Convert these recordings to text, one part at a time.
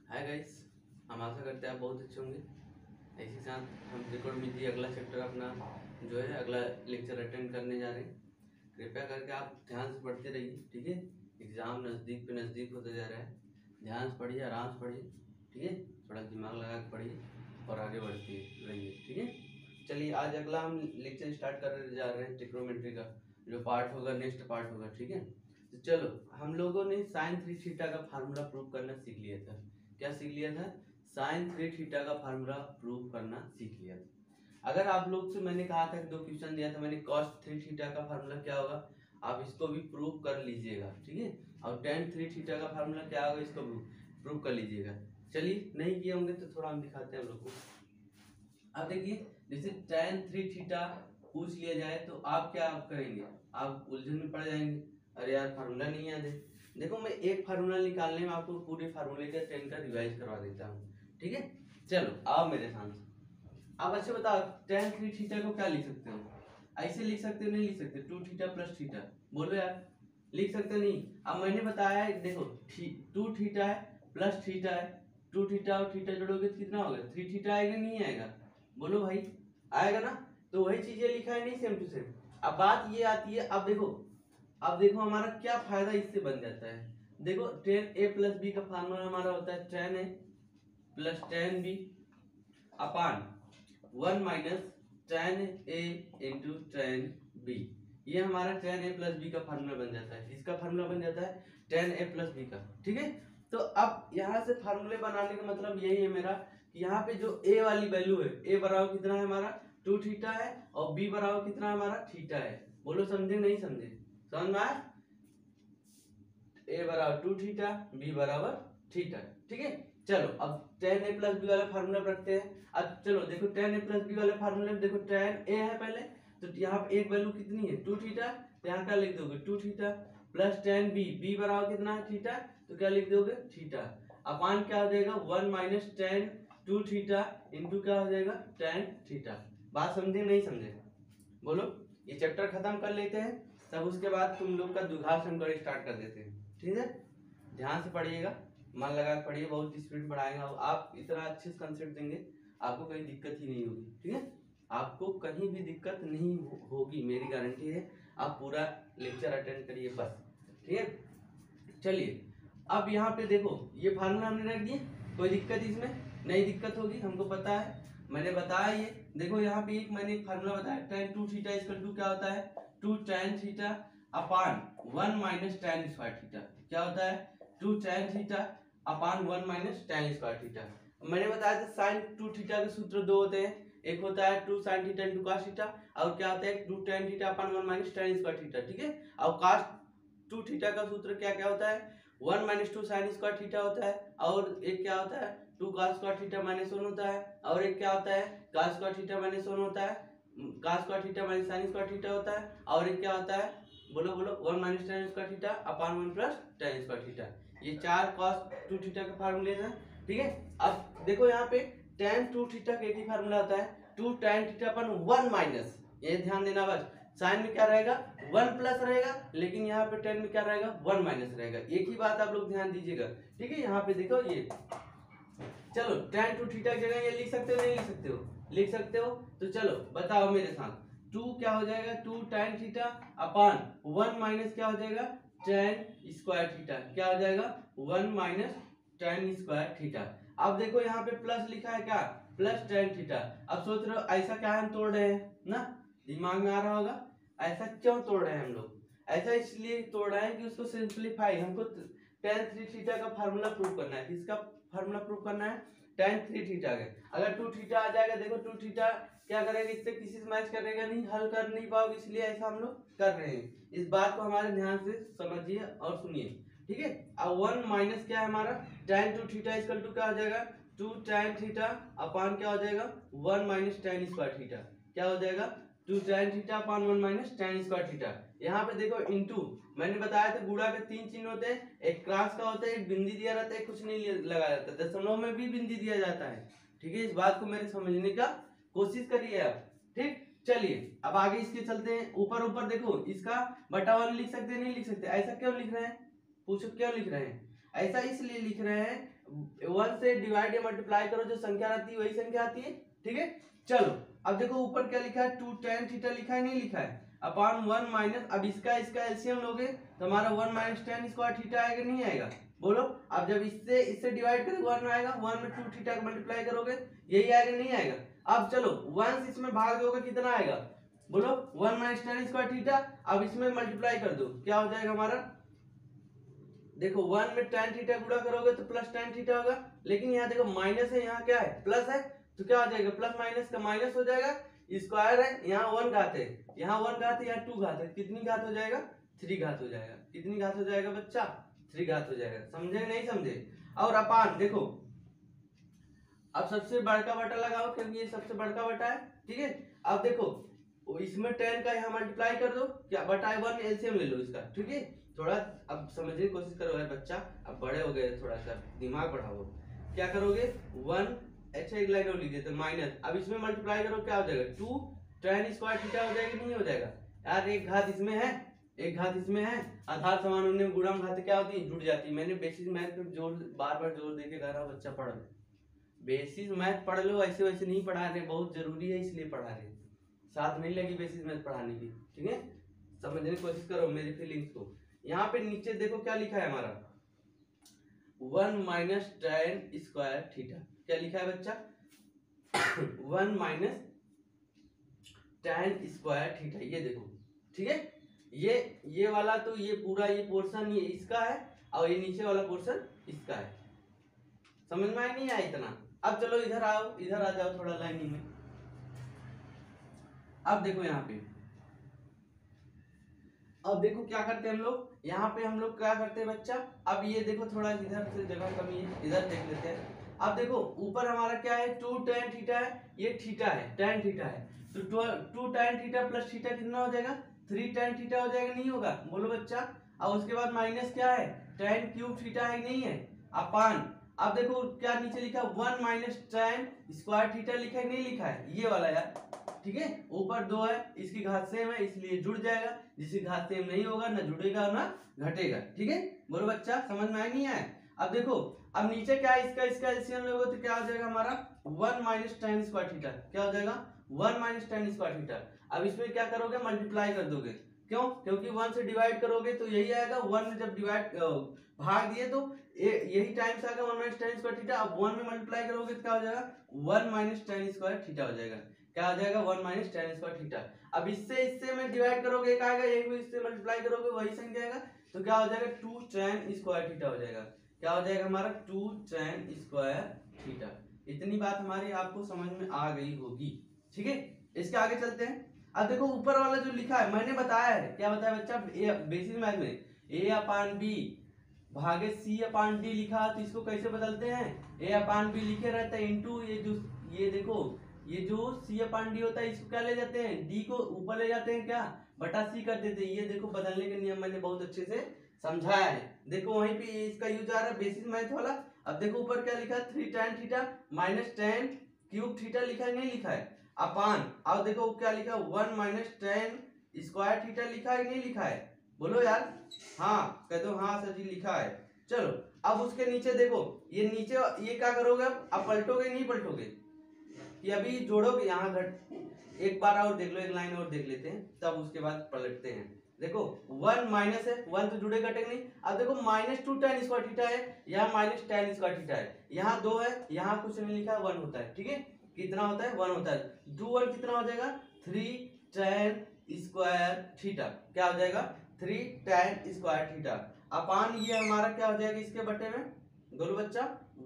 Hi guys, हम आशा करते हैं आप बहुत अच्छे होंगे। इसी साथ हम त्रिकोणमिति अगला चैप्टर अपना जो है अगला लेक्चर अटेंड करने जा रहे हैं। कृपया करके आप ध्यान से पढ़ते रहिए, ठीक है। एग्ज़ाम नज़दीक पे नज़दीक होता जा रहा है। ध्यान से पढ़िए, आराम से पढ़िए, ठीक है। थोड़ा दिमाग लगा के पढ़िए और आगे बढ़ते रहिए, ठीक है। चलिए, आज अगला हम लेक्चर स्टार्ट कर जा रहे हैं ट्रिग्नोमेट्री का जो पार्ट होगा, नेक्स्ट पार्ट होगा, ठीक है। तो चलो, हम लोगों ने साइन 3 थीटा का फार्मूला प्रूव करना सीख लिया था। क्या सीख लिया था? साइन 3 थीटा का फार्मूला प्रूव करना सीख लिया था। अगर आप लोग से मैंने कहा था कि 2 क्वेश्चन दिया था मैंने, कॉस 3 थीटा का फार्मूला क्या होगा, आप इसको भी प्रूव कर लीजिएगा, ठीक है। और टेन 3 थीटा का फार्मूला क्या होगा, इसको प्रूव कर लीजिएगा। चलिए, नहीं किए होंगे तो थोड़ा हम दिखाते हैं आप लोग को। अब देखिए, जैसे tan 3 थीटा पूछ लिया जाए तो आप क्या करेंगे? आप उलझन में पड़ जाएंगे, अरे यार फार्मूला नहीं याद है। देखो, मैं एक फार्मूला निकालने में आपको पूरे फार्मूले का 10 का रिवाइज करवा देता हूँ, ठीक है। चलो आओ मेरे साथ। अब अच्छा बताओ, tan 3 थीटा को क्या लिख सकते हो? ऐसे लिख सकते हो, नहीं लिख सकते? 2 थीटा प्लस थीटा, बोलो यार, लिख सकते हो नहीं? अब मैंने बताया है, देखो 2 थीटा है प्लस थीटा है, 2 थीटा और थीटा जोड़ोगे तो कितना होगा? 3 थीटा आएगा, नहीं आएगा? बोलो भाई, आएगा ना? तो वही चीजें लिखा है, नहीं सेम टू सेम। अब बात ये आती है, अब देखो हमारा क्या फायदा इससे बन जाता है। देखो, tan a प्लस बी का फार्मूला हमारा होता है tan a plus tan b upon 1 minus tan a into tan b। ये हमारा tan a प्लस बी का फार्मूला बन जाता है। इसका फार्मूला बन जाता है tan a प्लस बी का, ठीक है। तो अब यहाँ से फार्मूले बनाने का मतलब यही है मेरा कि यहाँ पे जो a वाली वैल्यू है, a बराबर कितना है हमारा? 2 थीटा है, और b बराबर कितना है हमारा? थीटा है। बोलो, समझे नहीं समझे? समझ में आया? a बराबर 2 थीटा, b बराबर थीटा, ठीक है। चलो, अब tan a प्लस बी वाला फार्मूला रखते हैं। अब चलो देखो, tan a प्लस बी वाले फार्मूले में देखो tan a है पहले, तो यहाँ पे एक वैल्यू कितनी है? 2 थीटा, तो यहाँ क्या लिख दोगे? 2 theta plus tan b, b बराबर कितना है? थीटा, तो क्या लिख दोगे? थीटा अपान क्या हो जाएगा? 1 माइनस tan 2 थीटा इंटू क्या हो जाएगा? tan theta. बात समझे नहीं समझे? बोलो, ये चैप्टर खत्म कर लेते हैं, तब उसके बाद तुम लोग का द्विघात समीकरण स्टार्ट कर देते हैं, ठीक है। ध्यान से पढ़िएगा, मन लगा के पढ़िए, बहुत स्पीड बढ़ाएगा। आप इतना अच्छे से कंसेप्ट देंगे, आपको कहीं दिक्कत ही नहीं होगी, ठीक है। आपको कहीं भी दिक्कत नहीं होगी, मेरी गारंटी है। आप पूरा लेक्चर अटेंड करिए बस, ठीक है। चलिए, अब यहाँ पे देखो, ये फार्मूला हमने रख दिए, कोई दिक्कत इसमें नहीं? दिक्कत होगी, हमको पता है, मैंने बताया। ये देखो, यहाँ पे एक मैंने फार्मूला बताया, tan 2 थीटा इक्वल टू क्या होता है? 2 tan theta upon 1 minus tan square theta. क्या होता है? 2 tan theta upon 1 minus tan square theta. मैंने बताया था साइन 2 थीटा के सूत्र दो होते हैं, एक होता है 2 sin theta into cos theta, और क्या होता है 2 tan theta upon 1 minus tan square theta, ठीक है। और cos 2 थीटा का सूत्र क्या क्या होता है? 1 माइनस 2 sin स्क्वायर थीटा होता है, और एक क्या होता है? 2 cos स्क्वायर थीटा माइनस 1 होता है, और एक क्या होता है? cos स्क्वायर थीटा माइनस 1 होता है, cos square theta minus sin square theta होता है, और एक क्या होता है? बोलो बोलो, 1 minus tan square theta upon 1 plus tan square theta. ये चार cos 2 थीटा के फार्मूले हैं, ठीक है। अब देखो, यहाँ पे tan 2 थीटा का एक ही फार्मूला होता है, 2 tan थीटा अपन 1 माइनस, ये ध्यान देना बस। साइन में क्या रहेगा? 1 प्लस रहेगा, लेकिन यहाँ पे tan में क्या रहेगा? 1 माइनस रहेगा। एक ही बात आप लोग ध्यान दीजिएगा, ठीक है। यहाँ पे देखो, ये चलो tan 2 थीटा की जगह ये लिख सकते हो, नहीं लिख सकते हो? लिख सकते हो। तो चलो बताओ मेरे साथ, 2 क्या हो जाएगा? 2 tan थीटा अपान 1 माइनस क्या हो जाएगा? tan square theta. क्या हो जाएगा? 1 माइनस tan स्क्वायर थीटा। अब देखो, यहाँ पे प्लस लिखा है, क्या? Plus tan theta. अब सोच रहे हो ऐसा क्या हम तोड़ रहे हैं ना? दिमाग में आ रहा होगा, ऐसा क्यों तोड़ रहे हैं हम लोग? ऐसा इसलिए तोड़ रहे हैं कि उसको सिंप्लीफाई, हमको tan 3 थीटा का फार्मूला प्रूव करना है। किसका फार्मूला प्रूव करना है? tan 3 थीटा का। अगर 2 थीटा आ जाएगा, देखो 2 थीटा क्या करेगा? इससे किसी से मैच करेगा नहीं, हल कर नहीं पाओगे, इसलिए ऐसा हम लोग कर रहे हैं। इस बात को हमारे ध्यान से समझिए और सुनिए, ठीक है। अब 1 माइनस क्या है हमारा? tan 2 थीटा इक्वल टू क्या हो जाएगा? 2 tan थीटा अपान क्या हो जाएगा? 1 माइनस tan स्क्वायर थीटा। क्या हो जाएगा? 2 tan theta upon 1 minus tan square theta. यहाँ पे देखो इंटू, मैंने बताया था गुणा के 3 चिन्ह होते हैं, एक क्रॉस का होता है, एक बिंदी दिया रहता है, कुछ नहीं लगाया जाता, दशमलव में भी बिंदी दिया जाता है, ठीक है। इस बात को मेरे समझने का कोशिश करिए आप, ठीक। चलिए, अब आगे इसके चलते हैं। ऊपर ऊपर देखो, इसका बटा 1 लिख सकते हैं, नहीं लिख सकते? ऐसा क्यों लिख रहे हैं? पूछो क्यों लिख रहे हैं? ऐसा इसलिए लिख रहे हैं 1 से डिवाइड या मल्टीप्लाई करो, जो संख्या रहती है वही संख्या आती है, ठीक है। चलो अब देखो ऊपर क्या लिखा है, 2 tan थीटा लिखा है, नहीं लिखा है, अपॉन 1 माइनस, अब इसका एलसीएम लोगे तो हमारा 1 माइनस tan स्क्वायर थीटा आएगा, नहीं आएगा, बोलो। अब जब इससे डिवाइड करोगे 1 आएगा, 1 में 2 थीटा का मल्टीप्लाई करोगे यही आएगा, नहीं आएगा। अब चलो 1 से इसमें भाग दोगे कितना आएगा, बोलो 1 माइनस tan स्क्वायर थीटा। अब इसमें मल्टीप्लाई कर दो, क्या हो जाएगा हमारा, देखो 1 में tan थीटा गुणा करोगे तो प्लस tan थीटा होगा, लेकिन यहाँ देखो माइनस है, यहाँ क्या है प्लस है, तो क्या हो जाएगा प्लस माइनस का माइनस हो जाएगा, स्क्वायर है, यहाँ 1 घात है, यहाँ 1 घात है, यहाँ 2 घात है, कितनी घात हो जाएगा 3 घात हो जाएगा, कितनी घात हो जाएगा बच्चा 3 घात हो जाएगा, समझे नहीं समझे। और अपान देखो अब सबसे बड़का बटा लगाओ क्योंकि ये सबसे बड़का बटा है, ठीक है। अब देखो इसमें tan का यहाँ मल्टीप्लाई कर दो, क्या बटा 1 एलसीएम ले लो इसका, ठीक है। थोड़ा अब समझने की कोशिश करो यार बच्चा, अब बड़े हो गए, थोड़ा सा दिमाग बढ़ाओ, क्या करोगे 1, अच्छा एक लाइन और लिख देते माइनस, अब इसमें मल्टीप्लाई करो क्या हो जाएगा 2 tan स्क्वायर थीटा हो जाएगा, नहीं हो जाएगा यार, एक घात इसमें है एक घात इसमें है, आधार समान होने में गुणा घात क्या होती है जुड़ जाती है। मैंने बेसिक मैथ पे जोर बार बार जोर देके कह रहा हूँ बच्चा पढ़ लो, बेसिक मैथ पढ़ लो, ऐसे वैसे नहीं पढ़ा रहे, बहुत जरूरी है इसलिए पढ़ा रहे, साथ नहीं लगी बेसिक मैथ पढ़ाने की, ठीक है। समझने की कोशिश करो मेरी फीलिंग्स को। यहाँ पे नीचे देखो क्या लिखा है हमारा 1 माइनस tan स्क्वायर थीटा, क्या लिखा है बच्चा 1 माइनस tan स्क्वायर थीटा, ये देखो, ठीक है। ये वाला तो ये पूरा ये पोर्शन ये इसका है और ये नीचे वाला पोर्शन इसका है, समझ में नहीं आया इतना। अब चलो इधर आओ, इधर आ जाओ थोड़ा लाइनिंग में। अब देखो यहाँ पे, अब देखो क्या करते हैं हम लोग, यहाँ पे हम लोग क्या करते हैं बच्चा, अब ये देखो थोड़ा इधर से जगह कमी है, इधर देख लेते हैं। अब देखो ऊपर हमारा क्या है 2 tan थीटा है, ये थीटा है tan थीटा है, तो 2 tan थीटा प्लस थीटा कितना हो जाएगा 3 tan थीटा हो जाएगा, नहीं होगा, बोलो बच्चा। अब उसके बाद माइनस क्या है tan क्यूब थीटा है, नहीं है, अपान, अब देखो क्या नीचे लिखा 1 माइनस tan स्क्वायर थीटा लिखा है, नहीं लिखा है, ये वाला यार, ठीक है। ऊपर 2 है, इसकी घात सेम है इसलिए जुड़ जाएगा, जिसकी घात सेम नहीं होगा ना जुड़ेगा ना घटेगा, ठीक है। बोलो बच्चा समझ में आया नहीं आया। अब देखो अब नीचे क्या है इसका एलसीएम लोगे तो क्या हो जाएगा हमारा 1 माइनस tan स्क्वायर थीटा, क्या हो जाएगा 1 माइनस tan स्क्वायर थीटा। अब इसमें क्या करोगे मल्टीप्लाई कर दोगे, क्यों, क्योंकि 1 से डिवाइड करोगे तो यही आएगा, 1 में जब डिवाइड भाग दिए तो यही टाइम्स आएगा 1 माइनस tan स्क्वायर थीटा। अब 1 में मल्टीप्लाई करोगे तो क्या हो जाएगा 1 माइनस tan स्क्वायर थीटा हो जाएगा, क्या हो जाएगा 1 माइनस tan स्क्वायर थीटा। अब इससे में डिवाइड करोगे एक आएगा, एक भी इससे मल्टीप्लाई करोगे वही संख्या आएगा, तो क्या हो जाएगा 2 tan स्क्वायर थीटा हो जाएगा, क्या हो जाएगा हमारा 2 tan स्क्वायर थीटा। इतनी बात हमारी आपको समझ में आ गई होगी, ठीक है। इसके आगे चलते हैं। अब देखो ऊपर वाला जो लिखा है मैंने बताया है, क्या बताया बच्चा, बेसिक मैथ में a अपान b भागे c अपान d लिखा, तो इसको कैसे बदलते हैं, a अपान b लिखे रहते हैं इंटू ये देखो ये जो c अपान d होता है इसको क्या ले जाते हैं d को ऊपर ले जाते हैं, क्या बटा c कर देते हैं। ये देखो बदलने के नियम मैंने बहुत अच्छे से समझाया है, देखो वहीं पे इसका यूज आ रहा है बेसिक मैथ वाला। अब देखो ऊपर क्या लिखा है 3 tan theta minus tan cube theta लिखा है, नहीं लिखा है, अपान, अब देखो क्या लिखा 1 माइनस tan स्क्वायर थीटा लिखा है, नहीं लिखा है, बोलो यार, हाँ कह दो हाँ सर जी लिखा है। चलो अब उसके नीचे देखो, ये नीचे ये क्या करोगे, अब पलटोगे नहीं पलटोगे कि अभी जोड़ोगे, यहाँ घट एक बार और देख लो, एक लाइन और देख लेते हैं तब उसके बाद पलटते हैं। देखो 1 माइनस है, 1 तो जुड़े घटेगा नहीं। अब देखो -2 tan स्क्वायर थीटा है, यहाँ माइनस tan स्क्वायर थीटा है, यहाँ 2 है, यहाँ कुछ नहीं लिखा 1 होता है, ठीक है, कितना होता है 1 होता है, 2 1 कितना हो जाएगा 3 tan स्क्वायर थीटा, क्या हो जाएगा 3 tan स्क्वायर थीटा, अपान ये हमारा क्या हो जाएगा इसके बटे में, बोलो बच्चा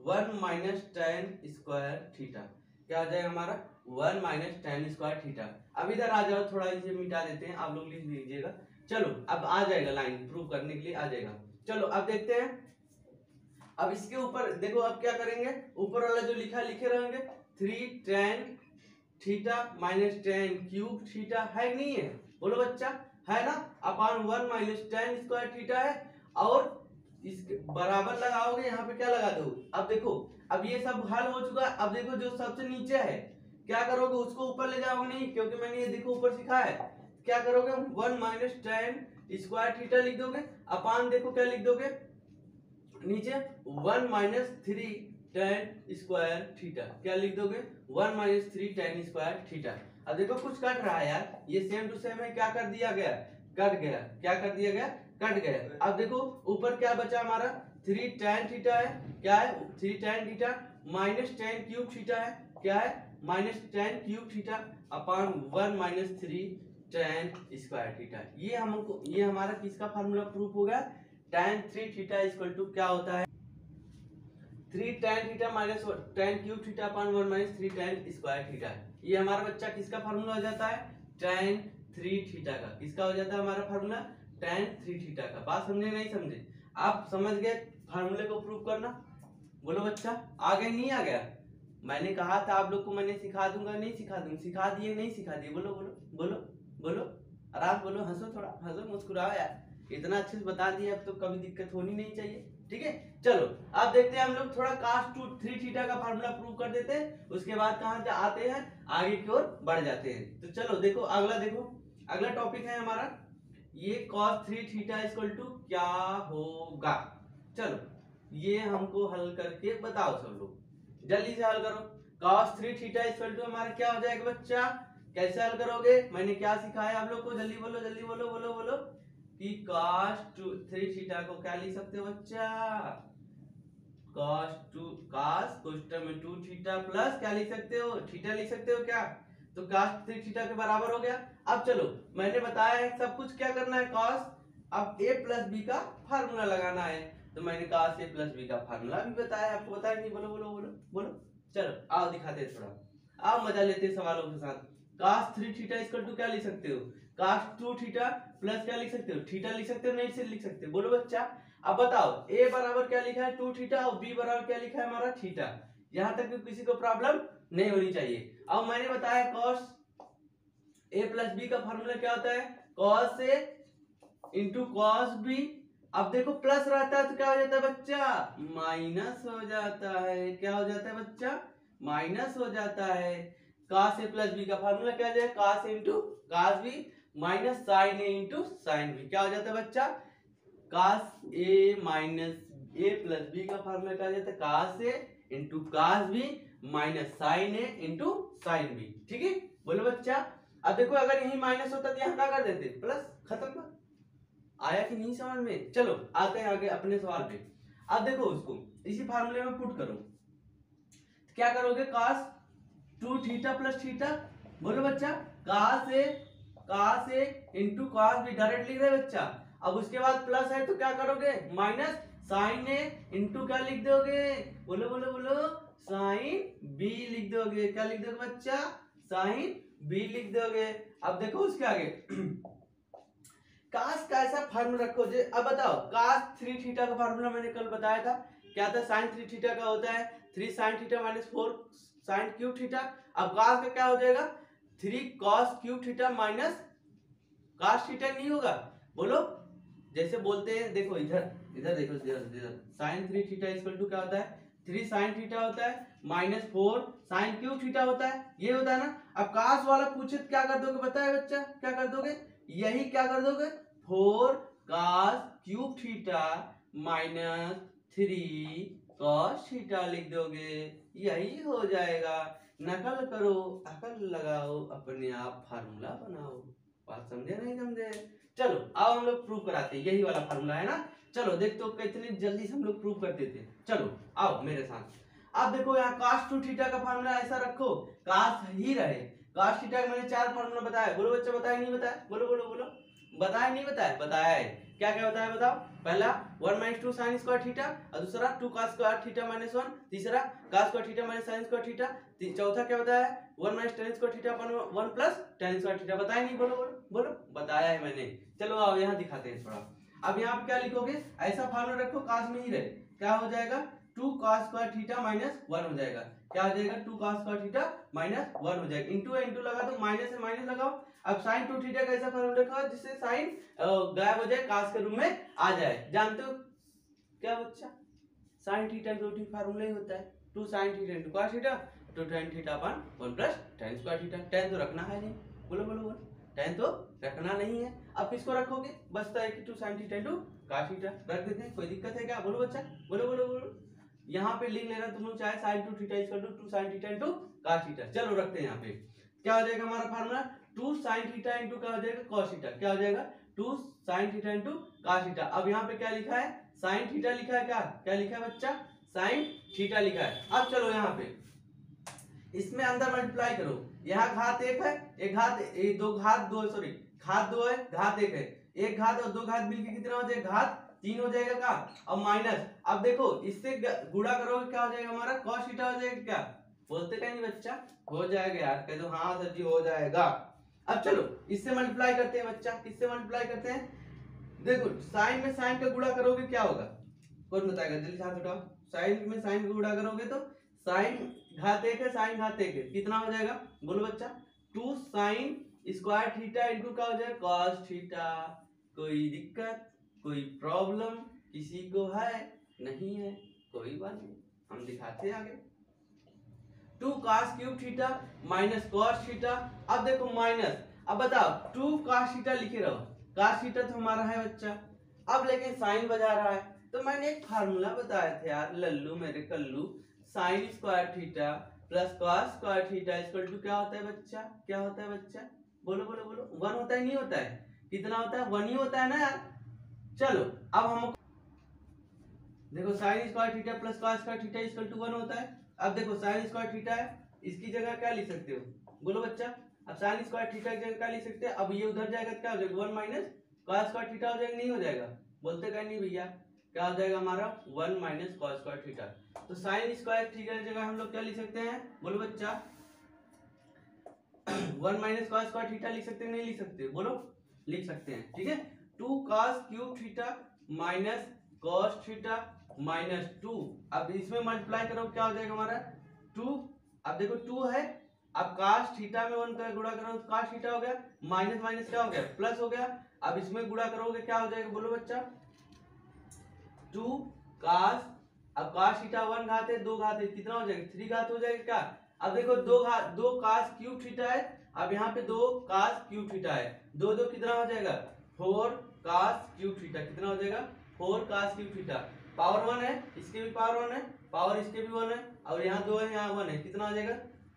1 माइनस tan स्क्वायर थीटा, क्या हो जाएगा हमारा 1 माइनस tan स्क्वायर थीटा। अब इधर आ जाओ, थोड़ा इसे मिटा देते हैं, आप लोग लिख लीजिएगा। चलो अब आ जाएगा लाइन प्रूव करने के लिए आ जाएगा। चलो अब देखते हैं, अब इसके ऊपर देखो अब क्या करेंगे, ऊपर वाला जो लिखा लिखे रहेंगे 3 tan theta minus tan cube theta है, नहीं है, बोलो बच्चा है ना, अपान 1 माइनस tan स्क्वायर थीटा है, और इसके बराबर लगाओगे, यहाँ पे क्या लगा दो। अब देखो अब ये सब हल हो चुका है। अब देखो जो सबसे नीचे है क्या करोगे, उसको ऊपर ले जाओगे नहीं, क्योंकि मैंने ये देखो ऊपर सिखा है, क्या करोगे 1 माइनस tan स्क्वायर थीटा लिख दोगे, अपान देखो क्या लिख दोगे नीचे 1 माइनस 3 tan स्क्वायर थीटा, क्या लिख दोगे 1 माइनस 3 tan स्क्वायर थीटा। अब देखो कुछ कट रहा है यार, ये सेम टू सेम है, क्या कर दिया गया, कट गया, क्या कर दिया गया, कट गया। अब देखो ऊपर क्या बचा हमारा 3 tan थीटा है, क्या है 3 tan theta minus tan cube theta है, क्या है minus tan cube theta upon 1 minus 3 tan square theta. ये हमको, ये हमारा किसका फार्मूला प्रूफ हो गया, tan 3 थीटा इक्वल टू क्या होता है 3 tan theta minus tan cube theta upon 1 minus 3 tan square theta. ये हमारा बच्चा किसका फार्मूला हो जाता है, tan 3 थीटा का। किसका हो जाता है हमारा फार्मूला, tan 3 थीटा का। बात समझे नहीं समझे, आप समझ गए फार्मूले को प्रूव करना। बोलो बच्चा आ गया नहीं आ गया, मैंने कहा था आप लोग को मैंने सिखा दूंगा, नहीं सिखा दूंगा, सिखा दिए नहीं सिखा दिए, बोलो बोलो बोलो बोलो, आराम बोलो, हंसो थोड़ा, हंसो मुस्कुराओ यार, इतना अच्छे से बता दिया अब तो कभी दिक्कत होनी नहीं चाहिए, ठीक है। चलो अब देखते हैं हम लोग थोड़ा cos 3 थीटा का फार्मूला प्रूव कर देते हैं, उसके बाद कहां आते हैं, आगे की ओर बढ़ जाते हैं। तो चलो देखो अगला, देखो अगला टॉपिक है हमारा ये cos 3 थीटा इक्वल टू क्या होगा। चलो ये हमको हल करके बताओ सब लोग, जल्दी से हल करो। cos 3 थीटा इक्वल टू हमारा क्या हो जाएगा बच्चा, कैसे हल करोगे, मैंने क्या सिखाया आप लोग को, जल्दी बोलो जल्दी बोलो बोलो बोलो, कि cos 3 थीटा को क्या लिख सकते हो बच्चा, cos कोष्टक में 2 थीटा प्लस क्या लिख सकते हो, थीटा लिख सकते हो क्या, तो cos 3 थीटा के बराबर हो गया। अब चलो मैंने बताया है सब कुछ क्या करना है cos, अब a प्लस b का फार्मूला लगाना है, तो मैंने cos a प्लस b का फार्मूला भी बताया, आपको बताया नहीं, बोलो बोलो बोलो बोलो। चलो आओ दिखाते हैं थोड़ा, आओ मजा लेते हैं सवालों के साथ। cos 3 थीटा इक्वल टू क्या लिख सकते हो, cos 2 थीटा प्लस क्या लिख सकते हो, थीटा लिख सकते हो, नहीं से लिख सकते, बोलो बच्चा। अब बताओ a बराबर क्या लिखा है 2 थीटा और b बराबर क्या लिखा है हमारा थीटा, यहां तक किसी को प्रॉब्लम नहीं होनी चाहिए। अब मैंने बताया cos a प्लस b का फार्मूला क्या होता है, cos a into cos b। अब देखो प्लस रहता है तो क्या हो जाता है बच्चा, माइनस हो जाता है, क्या हो जाता है बच्चा, माइनस हो जाता है। cos a प्लस b का फार्मूला क्या हो जाएगा, cos a into cos b minus sin a into sin b, क्या हो जाता है बच्चा, cos a minus a plus b का फार्मूला क्या हो जाता है, cos a into cos b minus sin a into sin b, ठीक है। बोलो बच्चा अब देखो अगर यही माइनस होता तो यहाँ क्या कर देते, प्लस, खत्म कर, आया कि नहीं समझ में। चलो आते हैं आगे अपने सवाल पे। अब देखो उसको इसी फार्मूले में पुट करो, तो क्या करोगे cos 2 थीटा प्लस थीटा, बोलो बच्चा cos a into cos b direct लिख रहे बच्चा। अब उसके बाद प्लस है तो क्या करोगे माइनस sin a इंटू क्या लिख दोगे, बोलो बोलो बोलो, sin b लिख दोगे, क्या लिख दोगे बच्चा, sin b लिख दोगे। अब देखो उसके आगे cos का ऐसा फार्मूला रखो जे, अब बताओ cos 3 थीटा का फार्मूला मैंने कल बताया था, क्या था sin 3 थीटा का होता है 3 sin theta minus 4 sin cube theta. अब cos का क्या हो जाएगा 3 cos cube theta minus cos theta, नहीं होगा, बोलो जैसे बोलते हैं, देखो इधर इधर देखो, इधर sin 3 थीटा इक्वल टू क्या होता है 3 sin थीटा होता है माइनस 4 sin क्यूब थीटा होता है, ये होता है ना। अब cos वाला पूछे तो क्या कर दोगे, बताए बच्चा क्या कर दोगे, यही क्या कर दोगे 4 cos cube theta minus 3 cos theta लिख दोगे, यही हो जाएगा। नकल करो, अकल लगाओ, अपने आप फार्मूला बनाओ। बात समझे नहीं समझे, चलो अब हम लोग प्रूव कराते हैं, यही वाला फार्मूला है ना। चलो देख तो कितनी जल्दी से हम लोग प्रूव कर देते हैं, चलो आओ मेरे साथ। अब देखो यहाँ cos 2 थीटा का फार्मूला ऐसा रखो, cos ही रहे, cos थीटा का मैंने 4 फार्मूला बताया, बोलो बच्चा बताया नहीं बताया, बोलो बोलो बोलो, बताया नहीं बताया, बताया है, क्या क्या बताया बताओ। पहला 1 माइनस 2 sin स्क्वायर थीटा, और दूसरा 2 cos स्क्वायर थीटा माइनस 1, तीसरा cos square theta minus sin square theta, चौथा क्या बताया 1 माइनस tan स्क्वायर थीटा अपन 1 प्लस tan स्क्वायर थीटा, बताया नहीं, बोलो बोलो बोलो, बताया है मैंने। चलो आओ यहाँ दिखाते हैं थोड़ा। अब यहाँ पे क्या लिखोगे, ऐसा फार्मूला रखो cos में ही रहे, क्या हो जाएगा 2 cos स्क्वायर थीटा माइनस 1 हो जाएगा, क्या हो जाएगा 2 cos स्क्वायर थीटा माइनस 1 हो जाएगा, इंटू इंटू लगा दो, माइनस से माइनस लगाओ। अब sin 2 थीटा का ऐसा फार्मूला रखो जिससे sin गायब हो जाए, cos के रूप में आ जाए, जानते हो क्या बच्चा, sin थीटा का भी फार्मूला ही होता है 2 sin theta into cos theta, 2 tan theta अपन 1 plus tan square theta, tan तो रखना है नहीं, बोलो बोलो बोलो, tan तो रखना नहीं है। अब किसको रखोगे, बचता है कि 2 sin theta into cos theta, रख देते हैं। कोई दिक्कत है क्या, बोलो बच्चा, बोलो बोलो बोलो। यहाँ पे लिख लेना तुम लोग चाहे sin 2 theta equal to 2 sin theta into cos theta. चलो रखते हैं यहाँ पे, क्या हो जाएगा हमारा फार्मूला, 2 sin थीटा इंटू क्या हो जाएगा cos थीटा, क्या हो जाएगा 2 sin theta into cos theta. अब यहाँ पे क्या लिखा है, sin थीटा लिखा है, क्या क्या लिखा है बच्चा, sin थीटा लिखा है। अब चलो यहाँ पे इसमें अंदर मल्टीप्लाई करो, यहाँ घात एक है, एक घात दो, घात दो, सॉरी घात दो है, घात एक है, एक घात और दो घात मिलके कितना हो जाएगा, घात 3 हो जाएगा का, अब माइनस, अब देखो इससे गुणा करोगे क्या हो जाएगा हमारा cos थीटा हो जाएगा, क्या बोलते क्या नहीं बच्चा, हो जाएगा यार, कह दो हाँ सर जी हो जाएगा। अब चलो इससे मल्टीप्लाई करते हैं बच्चा, किससे मल्टीप्लाई करते हैं, देखो साइन में साइन का गुणा करोगे क्या होगा, कौन बताएगा, जल्दी से हाथ उठाओ। साइन में साइन का गुणा करोगे तो साइन घात एक है, साइन घात एक है, कितना हो जाएगा बोलो बच्चा, 2 sin स्क्वायर थीटा इंटू क्या हो जाएगा cos थीटा। कोई दिक्कत, कोई प्रॉब्लम किसी को है, नहीं है, कोई बात नहीं, हम दिखाते हैं आगे। 2 cos cube theta minus cos theta. अब देखो माइनस, अब बताओ 2 cos थीटा लिखे रहो, cos थीटा तो हमारा है बच्चा, अब लेकिन साइन बजा रहा है, तो मैंने एक फार्मूला बताया था यार लल्लू मेरे कल्लू, sine square theta plus cos square theta equal to क्या होता है बच्चा, क्या होता है बच्चा, बोलो बोलो बोलो, 1 होता है नहीं होता है, कितना होता है 1 ही होता है ना यार। चलो अब हम देखो sine square theta plus cos square theta equal to 1 होता है। अब देखो साइन स्क्वायर थीटा है, इसकी जगह क्या लिख सकते हो बोलो बच्चा, अब साइन स्क्वायर थीटा की जगह क्या लिख सकते हैं, अब ये उधर जाएगा क्या हो जाएगा 1 माइनस cos स्क्वायर थीटा हो जाएगा, नहीं हो जाएगा, बोलते क्या नहीं भैया, क्या हो जाएगा हमारा 1 माइनस cos स्क्वायर थीटा। तो साइन स्क्वायर थीटा की जगह हम लोग क्या लिख सकते हैं बोलो बच्चा, 1 माइनस cos स्क्वायर थीटा लिख सकते हैं, नहीं लिख सकते, बोलो लिख सकते हैं, ठीक है। 2 cos cube theta minus cos theta minus 2, अब इसमें मल्टीप्लाई करो क्या हो जाएगा हमारा 2, अब देखो 2 है, अब cos थीटा में 1 का गुणा करो तो cos थीटा हो गया, माइनस माइनस क्या हो गया प्लस हो गया, अब इसमें गुणा करोगे क्या हो जाएगा बोलो बच्चा 2 cos, अब cos थीटा 1 घात है 2 घात है, कितना हो जाएगा 3 घात हो जाएगा क्या। अब देखो 2 cos क्यूब थीटा है, अब यहाँ पे 2 cos क्यूब थीटा है, 2 2 कितना हो जाएगा 4 cos क्यूब थीटा, कितना हो जाएगा 4 cos क्यूब थीटा, पावर 1 है, इसके भी पावर 1 है, पावर इसके भी 1 है, और यहाँ 2 है यहाँ 1 है, कितना हो जाएगा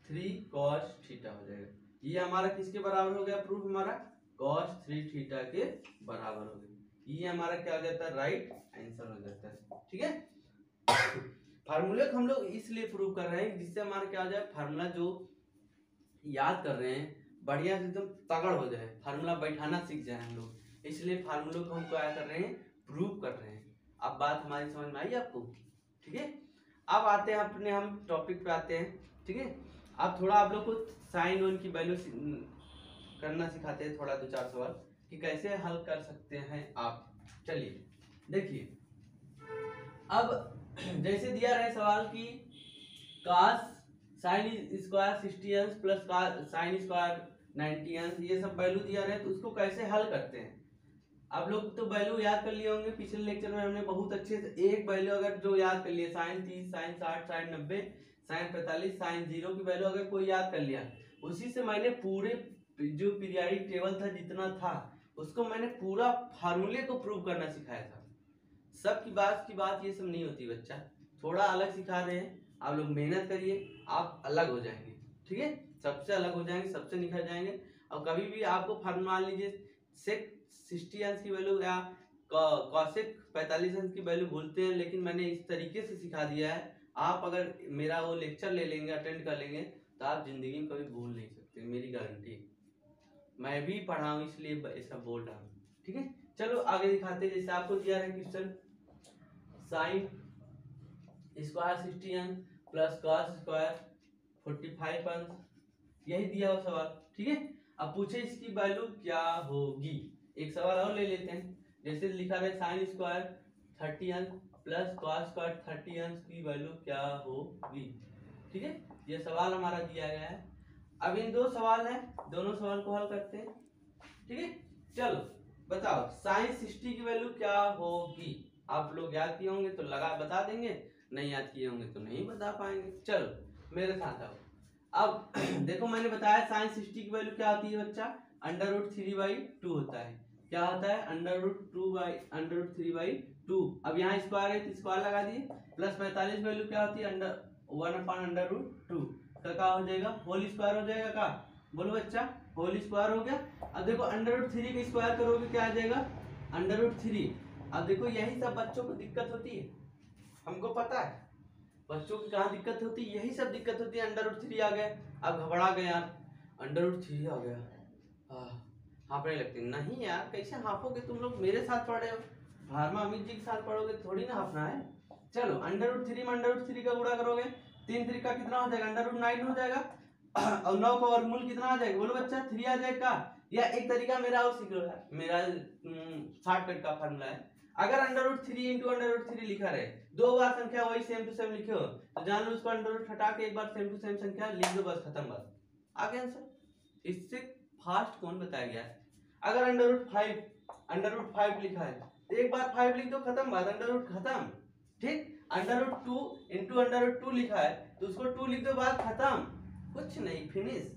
3 cos थीटा हो जाएगा। ये हमारा किसके बराबर हो गया, प्रूफ हमारा cos 3 थीटा के बराबर हो गया, ये हमारा क्या हो जाता है राइट आंसर हो जाता है, ठीक है। फार्मूले को हम लोग इसलिए प्रूव कर रहे हैं जिससे हमारा क्या हो जाए, फार्मूला जो याद कर रहे हैं बढ़िया से एकदम तगड़ हो जाए, फार्मूला बैठाना सीख जाए हम लोग, इसलिए फार्मूलों को हम क्या कर रहे हैं प्रूव कर रहे हैं। अब बात हमारी समझ में आई आपको, ठीक है। अब आते हैं अपने हम टॉपिक पे आते हैं, ठीक है। अब थोड़ा आप लोग को साइन वन की वैल्यू करना सिखाते हैं, थोड़ा 2-4 सवाल कि कैसे हल कर सकते हैं आप। चलिए देखिए, अब जैसे दिया रहे सवाल की cos sine square 60 plus sine square 90, ये सब वैल्यू दिया रहे तो उसको कैसे हल करते हैं। आप लोग तो वैल्यू याद कर लिए होंगे, पिछले लेक्चर में हमने बहुत अच्छे से एक वैल्यू अगर जो याद कर लिए sine 30 sine 60 sine 90 sine 45 sine 0 की वैल्यू अगर कोई याद कर लिया, उसी से मैंने पूरे जो पीरियाडिक टेबल था जितना था उसको मैंने पूरा फार्मूले को प्रूव करना सिखाया था। सब की बात ये सब नहीं होती बच्चा, थोड़ा अलग सिखा रहे हैं, आप लोग मेहनत करिए आप अलग हो जाएंगे, ठीक है, सबसे अलग हो जाएंगे, सबसे निखर जाएंगे। और कभी भी आपको फार्मूला मान लीजिए सेक 60 अंश की वैल्यू या कॉसेक 45 अंश की वैल्यू भूलते हैं, लेकिन मैंने इस तरीके से सिखा दिया है, आप अगर मेरा वो लेक्चर ले लेंगे अटेंड कर लेंगे तो आप जिंदगी में कभी भूल नहीं सकते, मेरी गारंटी, मैं भी पढ़ा हूँ इसलिए ऐसा बोल रहा हूँ, ठीक है। चलो आगे दिखाते हैं, जैसे आपको दिया है क्वेश्चन साइन स्क्वायर 60 अंश प्लस cos स्क्वायर 45 अंश, यही दिया हुआ सवाल, ठीक है। अब पूछे इसकी वैल्यू क्या होगी, एक सवाल और ले लेते हैं, जैसे लिखा है साइन स्क्वायर 30 अंश प्लस cos स्क्वायर 30 अंश की वैल्यू क्या होगी, ठीक है, ये सवाल हमारा दिया गया है। अब इन दो सवाल हैं, दोनों सवाल को हल करते हैं, ठीक है। चलो बताओ साइन 60 की वैल्यू क्या होगी, आप लोग याद किए होंगे तो लगा बता देंगे, नहीं याद किए होंगे तो नहीं बता पाएंगे। चलो मेरे साथ आओ, अब देखो मैंने बताया साइन 60 की वैल्यू क्या होती है बच्चा, √3/2 होता है। क्या होता है? √3/2। अब यहाँ स्क्वायर है तो स्क्वायर लगा दिए, प्लस 45 वैल्यू क्या होती है? 1/√2 का क्या हो जाएगा? होल स्क्वायर हो जाएगा। का बोलो बच्चा, होल स्क्वायर हो गया। अब देखो √3 का स्क्वायर करोगे क्या आ जाएगा? √3। अब देखो यही सब बच्चों को दिक्कत होती है, हमको पता है बच्चों की कहाँ दिक्कत होती है, यही सब दिक्कत होती है। √3 आ गया, अब घबरा गए यार, √3 आ गया, हाँफने लगते नहीं यार, कैसे हाँफोगे तुम लोग? मेरे साथ पढ़ रहे हो, भार्मा अमित जी के साथ पढ़ोगे थोड़ी ना हाँफना है। चलो √3 में √3 का गुणा करोगे, 3 3 का कितना हो जाएगा? √9 हो जाएगा। और 9 का वर्गमूल कितना आ जाएगा? बोलो बच्चा, 3 आ जाएगा। या एक तरीका मेरा और सीख लो, मेरा शॉर्टकट का फार्मूला है। अगर √3 इंटू √3 लिखा रहे, दो बार संख्या वही सेम टू सेम लिखे हो तो जान लो उसको √ हटा के एक बार सेम टू सेम संख्या लिख दो, बस खत्म, बस आ गया आंसर। इससे फास्ट कौन बताया गया है? अगर √5 लिखा है तो एक बार 5 लिख दो, खत्म बात, √ खत्म। ठीक, √2 इंटू √2 लिखा है तो उसको 2 लिख दो, बात खत्म, कुछ नहीं, फिनिश।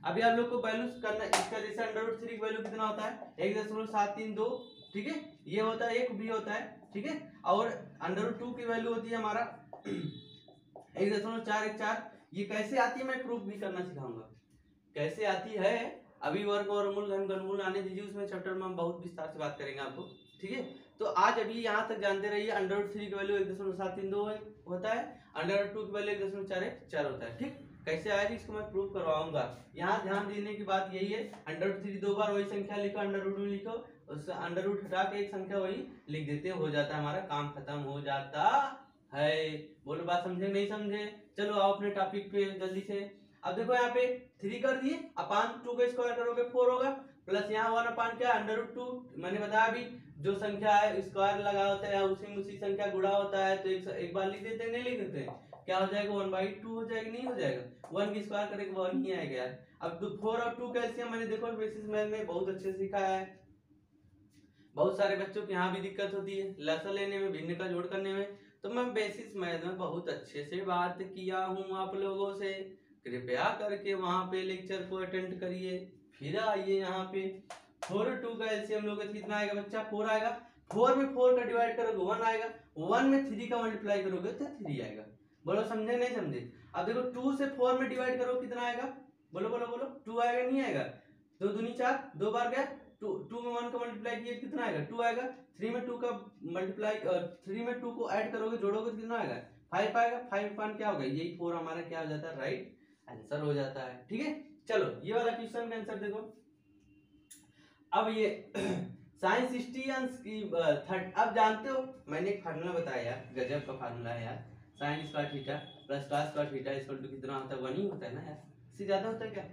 अभी आप लोग को वैल्यू करना, इसका जैसे √3 की वैल्यू कितना होता है? 1.732, ठीक है, ये होता है, एक भी होता है, ठीक है। और √2 की वैल्यू होती है हमारा 1.414। ये कैसे आती है मैं प्रूफ भी करना सिखाऊंगा, कैसे आती है। अभी वर्ग और मूल घनमूल आने दीजिए, उसमें चैप्टर में हम बहुत विस्तार से बात करेंगे आपको, ठीक है। तो आज अभी यहाँ तक जानते रहिए, √3 की वैल्यू 1.732 होता है, √2 की वैल्यू 1.414 होता है। ठीक, कैसे आएगी इसको मैं प्रूफ करवाऊंगा। यहाँ ध्यान देने की बात यही है, √3 दो बार वही संख्या लिखो, √2 लिखो, उससे √ हटा के एक संख्या वही लिख देते, हो जाता है, हमारा काम खत्म हो जाता है। बोलो बात समझे नहीं समझे? चलो आओ अपने टॉपिक पे जल्दी से। अब देखो यहाँ पे 3 कर दिए, अपान 2 का स्क्वायर करोगे 4 होगा, प्लस यहाँ 1 अपान क्या? √2। मैंने बताया अभी जो संख्या है स्क्वायर लगा होता है, उसी संख्या गुणा होता है तो एक बार लिख देते हैं, नहीं लिख देते हैं, क्या हो जाएगा? 1/2 हो जाएगा, नहीं हो जाएगा? 1 की स्क्वायर करेंगे 1 ही आएगा यार। अब 4 और 2 कैल्शियम मैंने देखो बेसिस मैथ में बहुत अच्छे से सिखाया है। बहुत सारे बच्चों की यहाँ भी दिक्कत होती है लसा लेने में, भिन्न का जोड़ करने में, तो मैं बेसिस मैथ में बहुत अच्छे से बात किया हूँ आप लोगों से। कृपया करके वहां पे लेक्चर को अटेंड करिए, फिर आइए यहाँ पे। 4 और 2 का एलसीएम लोगे तो कितना आएगा बच्चा? 4 आएगा। 4 में 4 का डिवाइड करोगे 1 आएगा, 1 में 3 का मल्टीप्लाई करोगे तो 3 आएगा। बोलो समझे नहीं समझे? अब देखो 2 से 4 में डिवाइड करो कितना आएगा? बोलो बोलो बोलो, 2 आएगा नहीं आएगा? 2 दूनी 4, 2 बार गया, 2 में 1 का मल्टीप्लाई किया कितना आएगा? 2 आएगा। 3 में 2 का मल्टीप्लाई 3 में 2 को ऐड करोगे जोड़ोगे तो कितना आएगा? 5 आएगा। 5 पान क्या होगा? यही 4 हमारा क्या हो जाता है? राइट आंसर हो जाता है। ठीक है, चलो ये वाला क्वेश्चन का आंसर देखो। अब ये साइन 60 अंश की अब जानते हो मैंने एक फार्मूला बताया यार, गजब का फार्मूला है यार। Sine square theta plus cos square theta equal to कितना होता है? 1 ही होता है ना यार, इससे ज्यादा होता है क्या?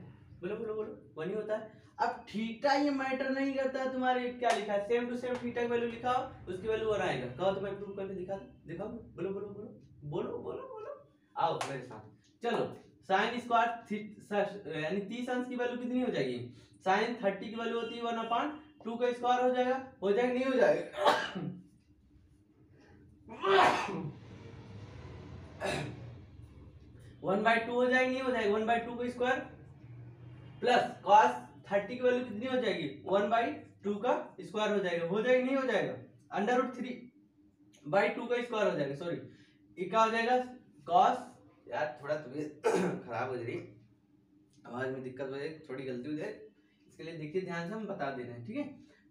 बोलो बोलो बोलो, 1 ही होता है। अब थीटा ये मैटर नहीं करता है, तुम्हारे क्या लिखा है? सेम टू सेम थीटा की वैल्यू लिखाओ, उसकी वैल्यू 1 आएगा। कहो तो मैं प्रूव करके दिखा दूं, दिखाओ, बोलो बोलो बोलो बोलो बोलो बोलो, आओ मेरे साथ। चलो साइन स्क्वायर यानी 30 अंश की वैल्यू कितनी हो जाएगी? साइन 30 की वैल्यू होती है 1/2 का स्क्वायर हो जाएगा, नहीं हो जाएगा? 1/2 हो जाएगी, नहीं हो जाएगा? 1/2 का स्क्वायर प्लस cos 30 की वैल्यू कितनी हो जाएगी? 1/2 का स्क्वायर हो जाएगा, नहीं हो जाएगा? √3/2 का स्क्वायर हो जाएगा, सॉरी ये क्या हो जाएगा? cos, यार थोड़ा तबीयत खराब हो जाएगी, आवाज में दिक्कत हो जाएगी, थोड़ी गलती हो जाए, इसके लिए देखिए ध्यान से हम बता दे रहे हैं, ठीक है।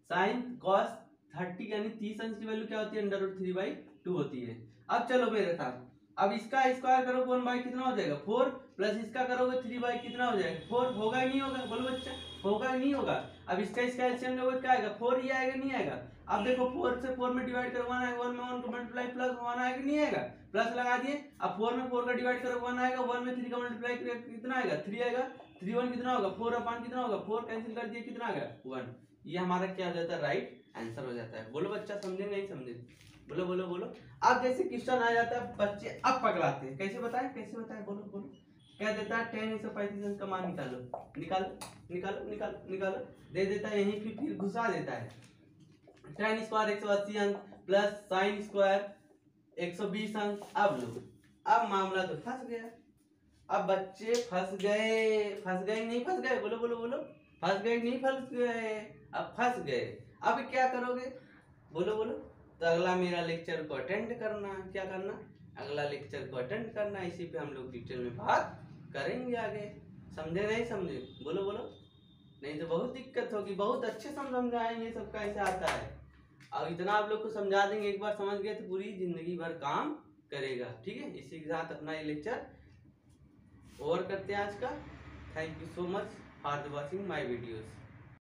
साइन cos 30 यानी 30 अंश की वैल्यू क्या होती है? √3/2 होती है। अब चलो मेरे साथ, अब इसका स्क्वायर करोगे 1 कितना हो जाएगा? 4, प्लस इसका करोगे 3 कितना हो जाएगा? 4 होगा ही नहीं होगा? बोलो बच्चा, होगा ही नहीं होगा? अब इसका एलसीएम लोगे क्या आएगा? 4 ही आएगा, नहीं आएगा? अब देखो 4 से 4 में डिवाइड करो 1 आएगा, 1 में 1 को मल्टीप्लाई प्लस 1 आएगा, नहीं आएगा? प्लस लगा दिए। अब 4 में 4 का डिवाइड करो 1 आएगा, 1 में 3 का मल्टीप्लाई कितना आएगा? 3 आएगा। 3 1 कितना होगा? 4 अपान कितना होगा? 4 कैंसिल कर दिए, कितना आ गया? 1। ये हमारा क्या हो जाता है? राइट आंसर हो जाता है। बोलो बच्चा समझे नहीं समझे? बोलो बोलो बोलो। अब जैसे क्वेश्चन आ जाता है बच्चे अब पगलाते हैं, कैसे बताएं कैसे बताएं? बोलो बोलो। क्या देता है? 10 का मान निकालो, निकालो निकालो निकालो निकालो, दे देता है यहीं फिर घुसा देता है। tan स्क्वायर 180 अंक प्लस साइन स्क्वायर 120 अंक। अब लो, अब मामला तो फंस गया। अब बच्चे फंस गए नहीं फंस गए? बोलो बोलो बोलो, फंस गए नहीं फंस गए, अब फंस गए, अब क्या करोगे, बोलो बोलो। तो अगला मेरा लेक्चर को अटेंड करना, क्या करना, अगला लेक्चर को अटेंड करना, इसी पे हम लोग डिटेल में बात करेंगे आगे। समझे नहीं समझे, बोलो बोलो, नहीं तो बहुत दिक्कत होगी। बहुत अच्छे समझाएंगे सब कैसे आता है। अब इतना आप लोग को समझा देंगे, एक बार समझ गए तो पूरी जिंदगी भर काम करेगा। ठीक है, इसी के साथ अपना ये लेक्चर ओवर करते हैं आज का। Thank you so much for watching my videos.